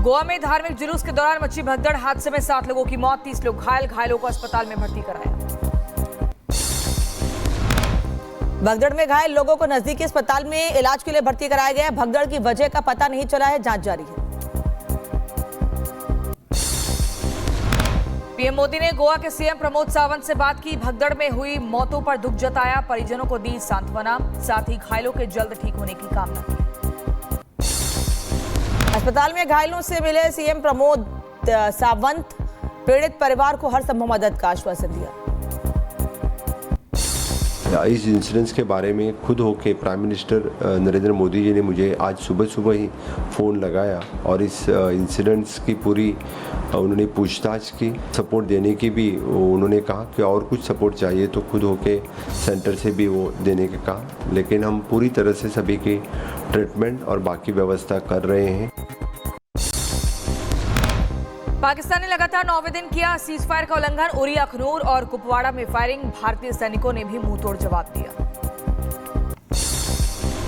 गोवा में धार्मिक जुलूस के दौरान मची भगदड़, हादसे में 7 लोगों की मौत, 30 लोग घायल, घायलों को अस्पताल में भर्ती कराया। भगदड़ में घायल लोगों को नजदीकी अस्पताल में इलाज के लिए भर्ती कराया गया है। भगदड़ की वजह का पता नहीं चला है, जांच जारी है। पीएम मोदी ने गोवा के सीएम प्रमोद सावंत से बात की, भगदड़ में हुई मौतों पर दुख जताया, परिजनों को दी सांत्वना, साथ ही घायलों के जल्द ठीक होने की कामना की। अस्पताल में घायलों से मिले सीएम प्रमोद सावंत, पीड़ित परिवार को हर संभव मदद का आश्वासन दिया। इस इंसिडेंस के बारे में खुद होके प्राइम मिनिस्टर नरेंद्र मोदी जी ने मुझे आज सुबह सुबह ही फ़ोन लगाया और इस इंसिडेंट्स की पूरी उन्होंने पूछताछ की, सपोर्ट देने की भी उन्होंने कहा कि और कुछ सपोर्ट चाहिए तो खुद होके सेंटर से भी वो देने का कहा, लेकिन हम पूरी तरह से सभी की ट्रीटमेंट और बाकी व्यवस्था कर रहे हैं। पाकिस्तान ने लगातार 9वें दिन किया सीजफायर का उल्लंघन, उरी, अखनूर और कुपवाड़ा में फायरिंग, भारतीय सैनिकों ने भी मुंहतोड़ जवाब दिया।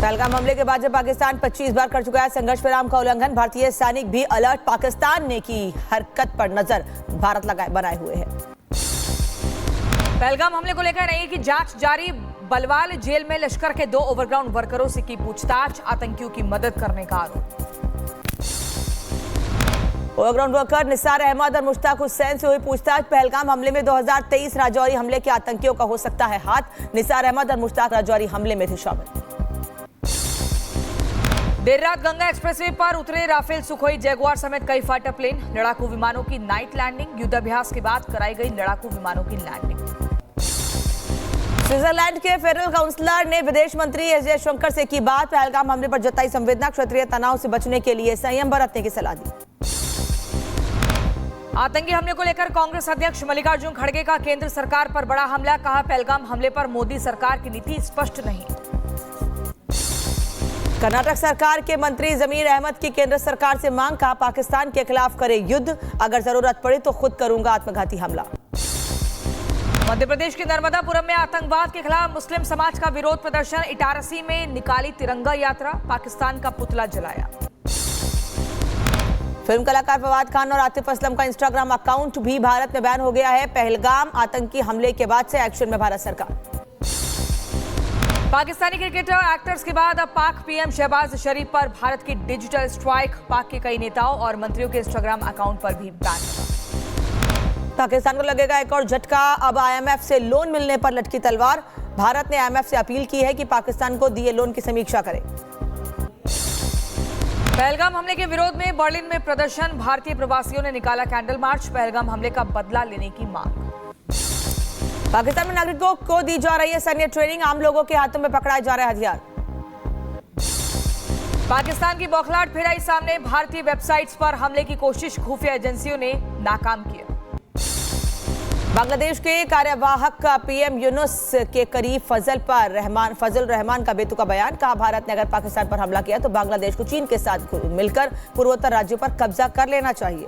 पहलगाम हमले के बाद जब पाकिस्तान 25 बार कर चुका है संघर्ष विराम का उल्लंघन, भारतीय सैनिक भी अलर्ट, पाकिस्तान ने की हरकत पर नजर भारत बनाए हुए है। पहलगाम हमले को लेकर रही की जांच जारी, बलवाल जेल में लश्कर के 2 ओवरग्राउंड वर्करों से की पूछताछ, आतंकियों की मदद करने का आरोप। ओवरग्राउंड वर्कर निसार अहमद और मुश्ताक हुसैन से हुई पूछताछ, पहलगाम हमले में 2023 राजौरी हमले के आतंकियों का हो सकता है हाथ, निसार अहमद और मुश्ताक राजौरी हमले में थे शामिल। देर रात गंगा एक्सप्रेसवे पर उतरे राफेल, सुखोई, जैगुआर समेत कई फाइटर प्लेन, लड़ाकू विमानों की नाइट लैंडिंग, युद्धाभ्यास के बाद कराई गई लड़ाकू विमानों की लैंडिंग। स्विट्जरलैंड के फेडरल काउंसलर ने विदेश मंत्री एस जयशंकर से की बात, पहलगाम हमले पर जताई संवेदना, क्षेत्रीय तनाव से बचने के लिए संयम बरतने की सलाह दी। आतंकी हमले को लेकर कांग्रेस अध्यक्ष मल्लिकार्जुन खड़गे का केंद्र सरकार पर बड़ा हमला, कहा पहलगाम हमले पर मोदी सरकार की नीति स्पष्ट नहीं। कर्नाटक सरकार के मंत्री जमीर अहमद की केंद्र सरकार से मांग, कहा पाकिस्तान के खिलाफ करे युद्ध, अगर जरूरत पड़ी तो खुद करूंगा आत्मघाती हमला। मध्य प्रदेश के नर्मदापुरम में आतंकवाद के खिलाफ मुस्लिम समाज का विरोध प्रदर्शन, इटारसी में निकाली तिरंगा यात्रा, पाकिस्तान का पुतला जलाया। फिल्म कलाकार फवाद खान और आतिफ असलम का इंस्टाग्राम अकाउंट भी भारत में बैन हो गया है, पहलगाम आतंकी हमले के बाद से एक्शन में भारत सरकार। पाकिस्तानी क्रिकेटर एक्टर्स के बाद अब पाक पीएम शहबाज शरीफ पर भारत की डिजिटल स्ट्राइक, पाक के कई नेताओं और मंत्रियों के इंस्टाग्राम अकाउंट पर भी बैन लगा। पाकिस्तान को लगेगा एक और झटका, अब आईएमएफ से लोन मिलने पर लटकी तलवार, भारत ने आईएमएफ से अपील की है कि पाकिस्तान को दिए लोन की समीक्षा करे। पहलगाम हमले के विरोध में बर्लिन में प्रदर्शन, भारतीय प्रवासियों ने निकाला कैंडल मार्च, पहलगाम हमले का बदला लेने की मांग। पाकिस्तान में नागरिकों को दी जा रही है सैन्य ट्रेनिंग, आम लोगों के हाथों में पकड़ाए जा रहे हथियार। पाकिस्तान की बौखलाहट फिर आई सामने, भारतीय वेबसाइट्स पर हमले की कोशिश खुफिया एजेंसियों ने नाकाम किया। बांग्लादेश के कार्यवाहक पीएम यूनुस के करीब फजल रहमान का बेतुका बयान, कहा भारत ने अगर पाकिस्तान पर हमला किया तो बांग्लादेश को चीन के साथ मिलकर पूर्वोत्तर राज्यों पर कब्जा कर लेना चाहिए।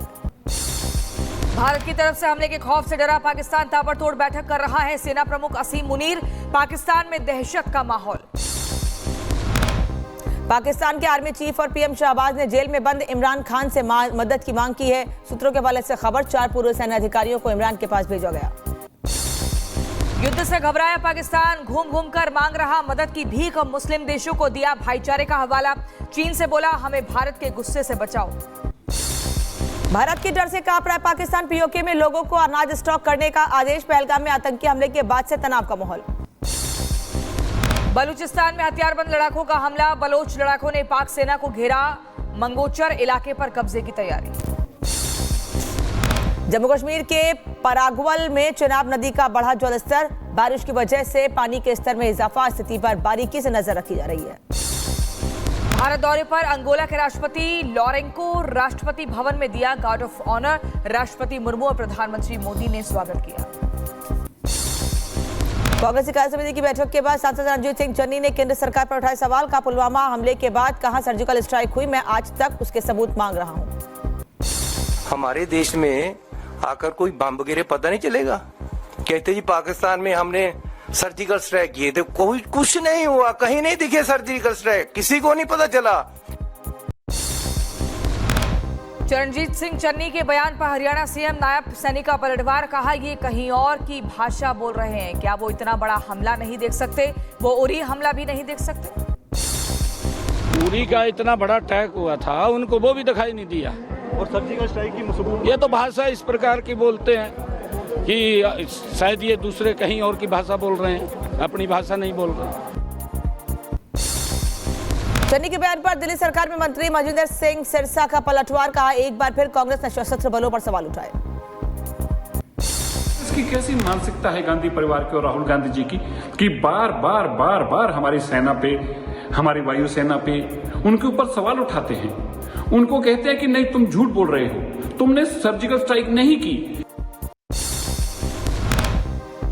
भारत की तरफ से हमले के खौफ से डरा पाकिस्तान, ताबड़तोड़ बैठक कर रहा है सेना प्रमुख असीम मुनीर, पाकिस्तान में दहशत का माहौल। पाकिस्तान के आर्मी चीफ और पीएम शहबाज ने जेल में बंद इमरान खान से मदद की मांग की है, सूत्रों के हवाले से खबर, 4 पूर्व सैन्य अधिकारियों को इमरान के पास भेजा गया। युद्ध से घबराया पाकिस्तान, घूम घूम कर मांग रहा मदद की भीख, मुस्लिम देशों को दिया भाईचारे का हवाला, चीन से बोला हमें भारत के गुस्से से बचाओ। भारत के डर से कांप रहा है पाकिस्तान, पीओके में लोगों को अनाज स्टॉक करने का आदेश, पहलगाम में आतंकी हमले के बाद से तनाव का माहौल। बलूचिस्तान में हथियारबंद लड़ाकों का हमला, बलोच लड़ाकों ने पाक सेना को घेरा, मंगोचर इलाके पर कब्जे की तैयारी। जम्मू कश्मीर के परागवल में चिनाब नदी का बढ़ा जलस्तर, बारिश की वजह से पानी के स्तर में इजाफा, स्थिति पर बारीकी से नजर रखी जा रही है। भारत दौरे पर अंगोला के राष्ट्रपति लॉरेंको, राष्ट्रपति भवन में दिया गार्ड ऑफ ऑनर, राष्ट्रपति मुर्मू और प्रधानमंत्री मोदी ने स्वागत किया। कांग्रेस कार्य समिति की बैठक के बाद सांसद रणजीत सिंह चन्नी ने केंद्र सरकार पर उठाए सवाल, का पुलवामा हमले के बाद कहां सर्जिकल स्ट्राइक हुई, मैं आज तक उसके सबूत मांग रहा हूं। हमारे देश में आकर कोई बम गिरे पता नहीं चलेगा, कहते जी पाकिस्तान में हमने सर्जिकल स्ट्राइक किए थे, कोई कुछ नहीं हुआ, कहीं नहीं दिखे सर्जिकल स्ट्राइक, किसी को नहीं पता चला। चरणजीत सिंह चन्नी के बयान पर हरियाणा सीएम नायब सैनिक का पलटवार, कहा ये कहीं और की भाषा बोल रहे हैं। क्या वो इतना बड़ा हमला नहीं देख सकते? वो उरी हमला भी नहीं देख सकते? उरी का इतना बड़ा अटैक हुआ था, उनको वो भी दिखाई नहीं दिया। और सर्जिकल स्ट्राइक की ये तो भाषा इस प्रकार की बोलते हैं कि शायद ये दूसरे कहीं और की भाषा बोल रहे हैं, अपनी भाषा नहीं बोल रहे। चन्नी के बयान पर दिल्ली सरकार में मंत्री मजिंदर सिंह सिरसा का पलटवार, कहा एक बार फिर कांग्रेस ने सशस्त्र बलों पर सवाल उठाए। इसकी कैसी मानसिकता है गांधी परिवार की और राहुल गांधी जी की कि बार बार हमारी सेना पे, हमारी वायुसेना पे उनके ऊपर सवाल उठाते हैं। उनको कहते हैं कि नहीं, तुम झूठ बोल रहे हो, तुमने सर्जिकल स्ट्राइक नहीं की।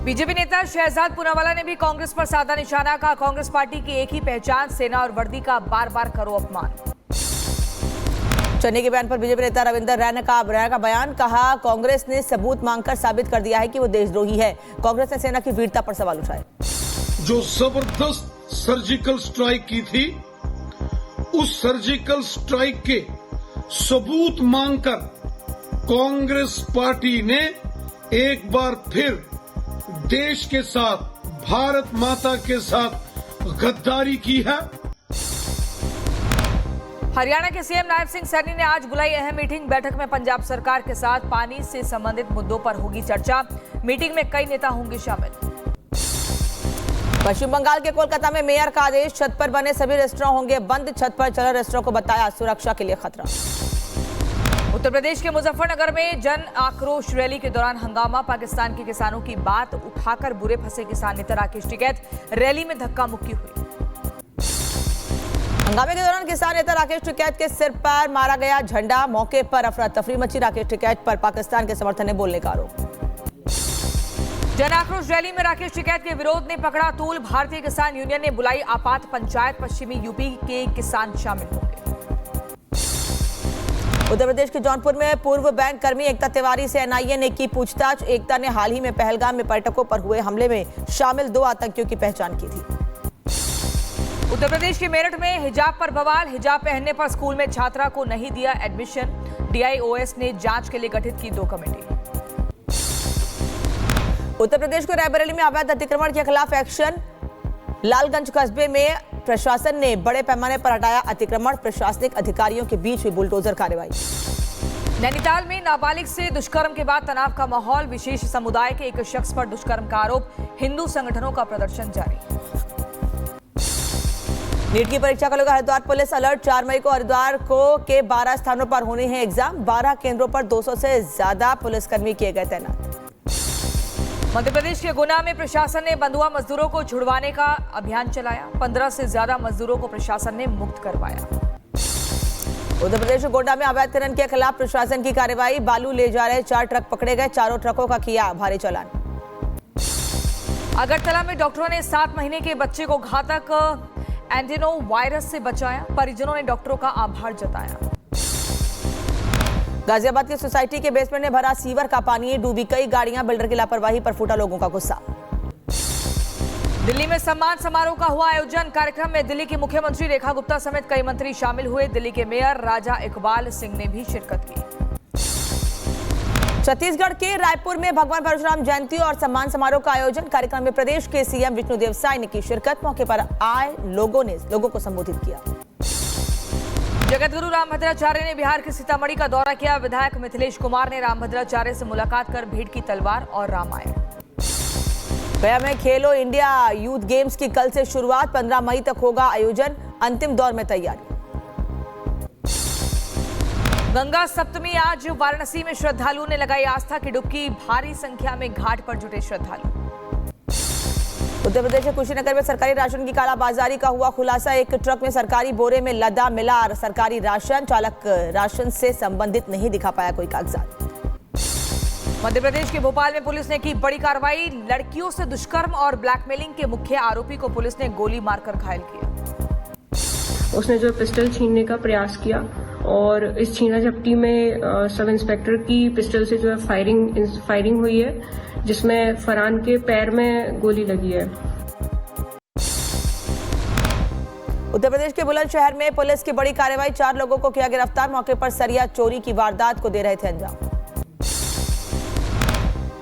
बीजेपी नेता शहजाद पूनावाला ने भी कांग्रेस पर साधा निशाना, कहा कांग्रेस पार्टी की एक ही पहचान सेना और वर्दी का बार बार करो अपमान। चन्नी के बयान पर बीजेपी नेता रविंदर रैना का बयान, कहा कांग्रेस ने सबूत मांगकर साबित कर दिया है कि वो देशद्रोही है। कांग्रेस ने सेना की वीरता पर सवाल उठाए। जो जबरदस्त सर्जिकल स्ट्राइक की थी, उस सर्जिकल स्ट्राइक के सबूत मांगकर कांग्रेस पार्टी ने एक बार फिर देश के साथ, भारत माता के साथ गद्दारी की है। हरियाणा के सीएम नायब सिंह सैनी ने आज बुलाई अहम मीटिंग। बैठक में पंजाब सरकार के साथ पानी से संबंधित मुद्दों पर होगी चर्चा। मीटिंग में कई नेता होंगे शामिल। पश्चिम बंगाल के कोलकाता में मेयर का आदेश, छत पर बने सभी रेस्टोरेंट होंगे बंद। छत पर चल रेस्टोरेंट को बताया सुरक्षा के लिए खतरा। उत्तर प्रदेश के मुजफ्फरनगर में जन आक्रोश रैली के दौरान हंगामा, पाकिस्तान के किसानों की बात उठाकर बुरे फंसे किसान नेता राकेश टिकैत। रैली में धक्का मुक्की हुई। हंगामे के दौरान किसान नेता राकेश टिकैत के सिर पर मारा गया झंडा। मौके पर अफरा तफरी मची। राकेश टिकैत पर पाकिस्तान के समर्थन में बोलने का आरोप। जन आक्रोश रैली में राकेश टिकैत के विरोध ने पकड़ा तूल। भारतीय किसान यूनियन ने बुलाई आपात पंचायत। पश्चिमी यूपी के किसान शामिल होंगे। उत्तर प्रदेश के जौनपुर में पूर्व बैंक कर्मी एकता तिवारी से एनआईए ने की पूछताछ। एकता ने हाल ही में पहलगाम में पर्यटकों पर हुए हमले में शामिल 2 आतंकियों की पहचान की थी। उत्तर प्रदेश के मेरठ में हिजाब पर बवाल। हिजाब पहनने पर स्कूल में छात्रा को नहीं दिया एडमिशन। डीआईओएस ने जांच के लिए गठित की 2 कमेटी। उत्तर प्रदेश के रायबरेली में अवैध अतिक्रमण के खिलाफ एक्शन। लालगंज कस्बे में प्रशासन ने बड़े पैमाने पर हटाया अतिक्रमण। प्रशासनिक अधिकारियों के बीच हुई बुलडोजर कार्रवाई। नैनीताल में नाबालिग से दुष्कर्म के बाद तनाव का माहौल। विशेष समुदाय के एक शख्स पर दुष्कर्म का आरोप। हिंदू संगठनों का प्रदर्शन जारी। नीट की परीक्षा को लेकर हरिद्वार पुलिस अलर्ट। 4 मई को हरिद्वार के 12 स्थानों पर होने हैं एग्जाम। 12 केंद्रों पर 200 से ज्यादा पुलिसकर्मी किए गए तैनात। मध्य प्रदेश के गुना में प्रशासन ने बंधुआ मजदूरों को छुड़वाने का अभियान चलाया। 15 से ज्यादा मजदूरों को प्रशासन ने मुक्त करवाया। उत्तर प्रदेश के गोड्डा में अवैध खनन के खिलाफ प्रशासन की कार्रवाई। बालू ले जा रहे 4 ट्रक पकड़े गए। 4 ट्रकों का किया भारी चालान। अगरतला में डॉक्टरों ने 7 महीने के बच्चे को घातक एंटेनो वायरस से बचाया। परिजनों ने डॉक्टरों का आभार जताया। गाजियाबाद की सोसाइटी के बेसमेंट में भरा सीवर का पानी। डूबी कई गाड़ियां। बिल्डर की लापरवाही पर फूटा लोगों का गुस्सा। दिल्ली में सम्मान समारोह का हुआ आयोजन। कार्यक्रम में दिल्ली की मुख्यमंत्री रेखा गुप्ता समेत कई मंत्री शामिल हुए। दिल्ली के मेयर राजा इकबाल सिंह ने भी शिरकत की। छत्तीसगढ़ के रायपुर में भगवान परशुराम जयंती और सम्मान समारोह का आयोजन। कार्यक्रम में प्रदेश के सीएम विष्णुदेव साय ने की शिरकत। मौके पर आए लोगों को संबोधित किया। जगतगुरु रामभद्राचार्य ने बिहार के सीतामढ़ी का दौरा किया। विधायक मिथिलेश कुमार ने रामभद्राचार्य से मुलाकात कर भेंट की तलवार और रामायण। गया में खेलो इंडिया यूथ गेम्स की कल से शुरुआत। 15 मई तक होगा आयोजन। अंतिम दौर में तैयारी। गंगा सप्तमी आज वाराणसी में श्रद्धालुओं ने लगाई आस्था की डुबकी। भारी संख्या में घाट पर जुटे श्रद्धालु। उत्तर प्रदेश के कुशीनगर में सरकारी राशन की कालाबाजारी का हुआ खुलासा। एक ट्रक में सरकारी बोरे में लदा मिला सरकारी राशन। चालक राशन से संबंधित नहीं दिखा पाया कोई कागजात। मध्य प्रदेश के भोपाल में पुलिस ने की बड़ी कार्रवाई। लड़कियों से दुष्कर्म और ब्लैकमेलिंग के मुख्य आरोपी को पुलिस ने गोली मारकर घायल किया। उसने जो पिस्टल छीनने का प्रयास किया और इस छीना झपटी में सब इंस्पेक्टर की पिस्टल से जो है फायरिंग हुई है, जिसमें फरहान के पैर में गोली लगी है। उत्तर प्रदेश के बुलंदशहर में पुलिस की बड़ी कार्रवाई, 4 लोगों को किया गिरफ्तार। मौके पर सरिया चोरी की वारदात को दे रहे थे अंजाम।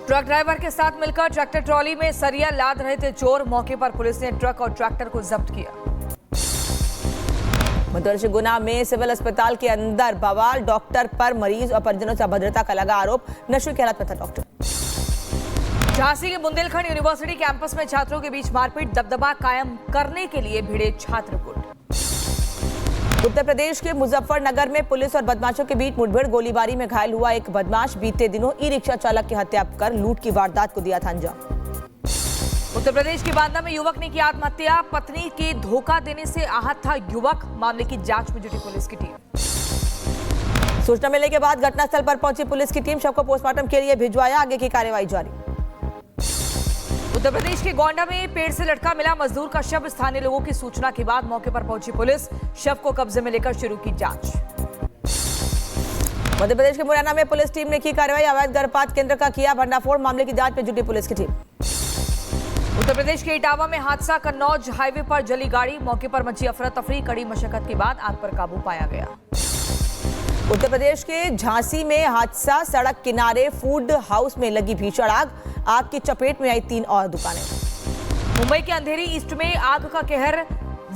ट्रक ड्राइवर के साथ मिलकर ट्रैक्टर ट्रॉली में सरिया लाद रहे थे चोर। मौके पर पुलिस ने ट्रक और ट्रैक्टर को जब्त किया। मध्य प्रदेश गुना में सिविल अस्पताल के अंदर बवाल, डॉक्टर पर मरीज और परिजनों से अभद्रता का लगा आरोप। नशे की हालत में था डॉक्टर। झांसी के बुंदेलखंड यूनिवर्सिटी कैंपस में छात्रों के बीच मारपीट, दबदबा कायम करने के लिए भिड़े छात्र गुट। उत्तर प्रदेश के मुजफ्फरनगर में पुलिस और बदमाशों के बीच मुठभेड़, गोलीबारी में घायल हुआ एक बदमाश। बीते दिनों ई रिक्शा चालक की हत्या कर लूट की वारदात को दिया था अंजाम। उत्तर प्रदेश के बांदा में युवक ने की आत्महत्या, पत्नी के धोखा देने से आहत था युवक। मामले की जांच में जुटी पुलिस की टीम। सूचना मिलने के बाद घटनास्थल पर पहुंची पुलिस की टीम, शव को पोस्टमार्टम के लिए भिजवाया। आगे की कार्रवाई जारी। उत्तर प्रदेश के गोंडा में पेड़ से लटका मिला मजदूर का शव। स्थानीय लोगों की सूचना के बाद मौके पर पहुंची पुलिस, शव को कब्जे में लेकर शुरू की जांच। मध्य प्रदेश के मुरैना में पुलिस टीम ने की कार्रवाई, अवैध गर्भपात केंद्र का किया भंडाफोड़। मामले की जांच में जुटी पुलिस की टीम। उत्तर प्रदेश के इटावा में हादसा, कन्नौज हाईवे पर जली गाड़ी। मौके पर मची अफरा तफरी, कड़ी मशक्कत के बाद आग पर काबू पाया गया। उत्तर प्रदेश के झांसी में हादसा, सड़क किनारे फूड हाउस में लगी भीषण आग। आग की चपेट में आई 3 और दुकानें। मुंबई के अंधेरी ईस्ट में आग का कहर,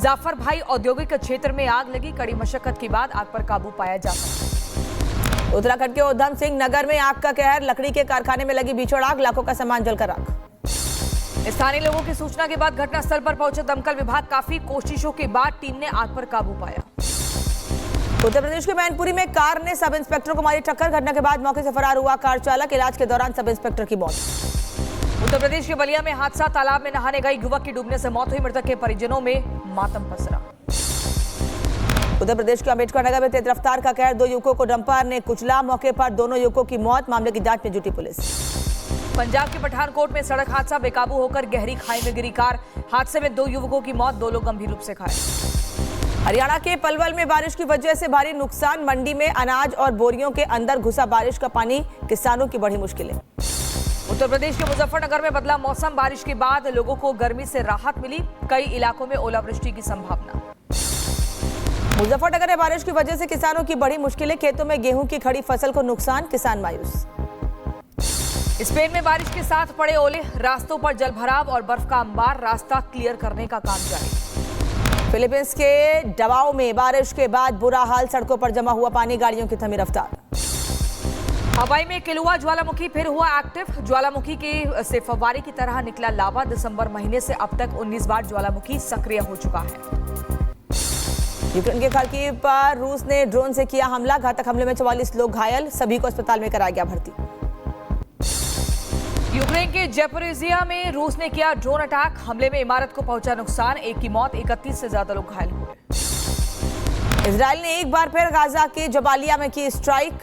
जाफर भाई औद्योगिक क्षेत्र में आग लगी। कड़ी मशक्कत के बाद आग पर काबू पाया जा सका। उत्तराखंड के उधम सिंह नगर में आग का कहर, लकड़ी के कारखाने में लगी भीषण आग, लाखों का सामान जलकर राख। स्थानीय लोगों की सूचना के बाद घटनास्थल पर पहुंचे दमकल विभाग। काफी कोशिशों के बाद टीम ने आग पर काबू पाया। उत्तर प्रदेश के मैनपुरी में कार ने सब इंस्पेक्टर को मारी टक्कर। घटना के बाद मौके से फरार हुआ कार चालक, इलाज के दौरान सब इंस्पेक्टर की मौत। उत्तर प्रदेश के बलिया में हादसा, तालाब में नहाने गई युवक की डूबने से मौत हुई। मृतक के परिजनों में मातम पसरा। उत्तर प्रदेश के अम्बेडकर नगर में तेज रफ्तार का कहर, 2 युवकों को डंपर ने कुचला। मौके पर दोनों युवकों की मौत। मामले की जांच में जुटी पुलिस। पंजाब के पठानकोट में सड़क हादसा, बेकाबू होकर गहरी खाई में गिरी कार। हादसे में 2 युवकों की मौत, 2 लोग गंभीर रूप से घायल। हरियाणा के पलवल में बारिश की वजह से भारी नुकसान, मंडी में अनाज और बोरियों के अंदर घुसा बारिश का पानी, किसानों की बढ़ी मुश्किलें। उत्तर प्रदेश के मुजफ्फरनगर में बदला मौसम, बारिश के बाद लोगों को गर्मी से राहत मिली। कई इलाकों में ओलावृष्टि की संभावना। मुजफ्फरनगर में बारिश की वजह से किसानों की बढ़ी मुश्किलें, खेतों में गेहूं की खड़ी फसल को नुकसान, किसान मायूस। स्पेन में बारिश के साथ पड़े ओले, रास्तों पर जलभराव और बर्फ का अंबार। रास्ता क्लियर करने का काम जारी। फिलीपींस के डवाओ में बारिश के बाद बुरा हाल, सड़कों पर जमा हुआ पानी, गाड़ियों की थमी रफ्तार। हवाई में किलुआ ज्वालामुखी फिर हुआ एक्टिव। ज्वालामुखी के से फव्वारे की तरह निकला लावा। दिसंबर महीने से अब तक 19 बार ज्वालामुखी सक्रिय हो चुका है। यूक्रेन के खार्किव पर रूस ने ड्रोन से किया हमला, घातक हमले में 44 लोग घायल, सभी को अस्पताल में कराया गया भर्ती। यूक्रेन के ज़ैपोरिज़िया में रूस ने किया ड्रोन अटैक, हमले में इमारत को पहुंचा नुकसान, 1 की मौत, 31 से ज्यादा लोग घायल हुए। इजराइल ने एक बार फिर गाजा के जबालिया में की स्ट्राइक,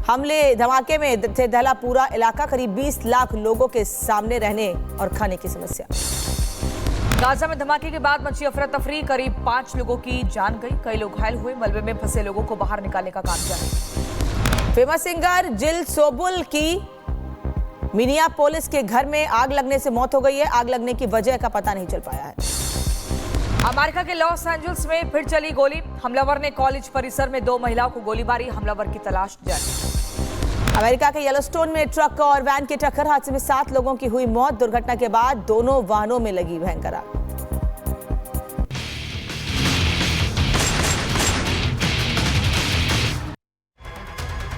हमले धमाके में से दहला पूरा इलाका, करीब 20 लाख लोगों के सामने रहने और खाने की समस्या। गाजा में धमाके के बाद मची अफरा तफरी, करीब 5 लोगों की जान गई, कई लोग घायल हुए। मलबे में फंसे लोगों को बाहर निकालने का काम जारी। फेमस सिंगर जिल सोबुल की मिनियापोलिस के घर में आग लगने से मौत हो गई है। आग लगने की वजह का पता नहीं चल पाया है। अमेरिका के लॉस एंजल्स में फिर चली गोली, हमलावर ने कॉलेज परिसर में 2 महिलाओं को गोली मारी। हमलावर की तलाश जारी। अमेरिका के येलोस्टोन में ट्रक और वैन की टक्कर, हादसे में 7 लोगों की हुई मौत। दुर्घटना के बाद दोनों वाहनों में लगी भयंकर आग।